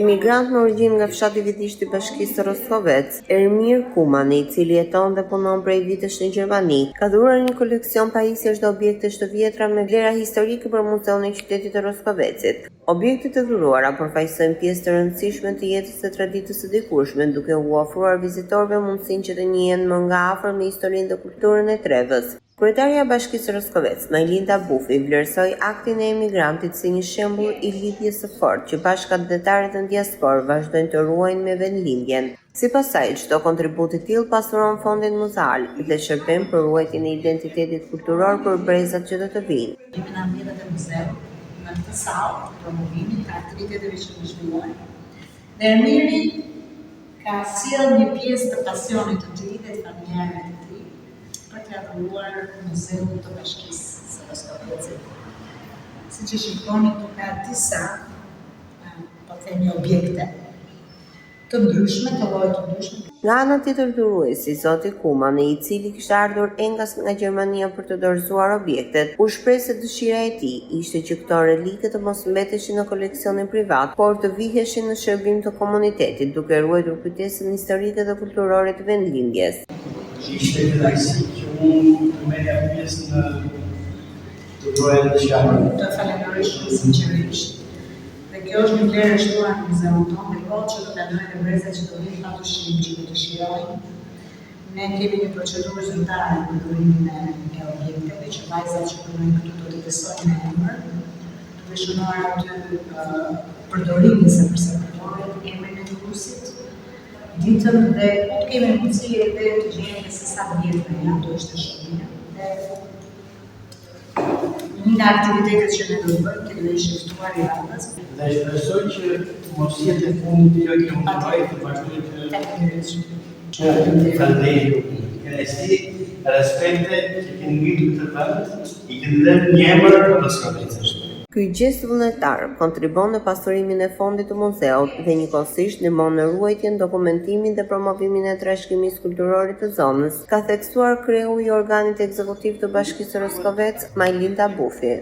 Emigrant me origjinë nga fshati vidisht I Bashkisë së Roskovec, Ermir Kumani, I cili jeton dhe punon prej vitesh në Gjermani, ka dhuruar një koleksion pajisjesh dhe objektesh të vjetra me vlera historike për Muzeun e Qytetit të Roskovecit. Objektet e dhuruara përfaqësojnë pjesë të rëndësishme të jetës së traditës së dikurshme, duke u ofruar vizitorëve mundësinë që të njihen më nga afër me historinë dhe kulturën e Trevës. Kryetaria e Bashkisë së Roskovec, Majlinda Bufi, vlerësoi aktin e emigrantit si një shembull I lidhjes së fortë që bashkëdhetarët e diasporë vazhdojnë të ruajnë me vendlindjen. Sipas saj, çdo kontribut I tillë pasuron fondin muzeal dhe shërben për ruajtjen e identitetit kulturor për brezat që do të vinë. Jemi në ambientet e muzeut, në këtë sallë të promovimit të aktiviteteve që ne zhvillojmë. Dhe Ermiri ka sjellë një pjesë të pasionit të tij dhe të familjarëve të tij për të adhuruar Muzeun të Bashkisë së Roskovecit. Siç e shikoni, këtu ka disa objekte të ndryshme, të lloje të ndryshme. Nga ana tjetër dhuruesi, zoti Kumani, I cili kishte ardhur engas nga Gjermania për të dorëzuar objektet, u shpreh se dëshira e tij ishte që këto relike të mos mbeteshin në koleksionin privat, por të viheshin në shërbim të komunitetit, duke ruajtur kujtesën historike dhe kulturore të vendlindjes. Ishte kënaqësi që unë të merrja pjesë në të dhuruar të shkallën. Të falenderoj shumë sinqerisht. Dhe kjo është një vlerë e shtuar në muzeun tonë, dhe kohë që do të ndojnë brezat që do vinë padyshim që do të shijojnë. Ne kemi një procedurë zyrtare për dhurimin e objekteve, që vajzat që punojnë këtu do të testojnë në emër, duke shënuar aty përdorimin se përse përdoret emrin e dhuruesit, ditën dhe po të kemi mundësi edhe të gjejmë se sa vjetra janë, do ishte shumë mirë. Një nga aktivitetet që ne do të bëjmë, kemi shiftuar I radhës. Dhe shpresoj që mos jetë fundi I këtij muzeji të vazhdojë të falënderoj kënaqësi, respekte që keni ngritur këtë vend, I keni dhënë një emër Roskovecësh. Ky gest vullnetar kontribon në pasurimin e fondit të muzeut dhe njëkohësisht ndihmon në ruajtjen, dokumentimin dhe promovimin e trashëgimisë kulturore të zonës, ka theksuar kreu I organit ekzekutiv të Bashkisë së Roskovec, Majlinda Bufi.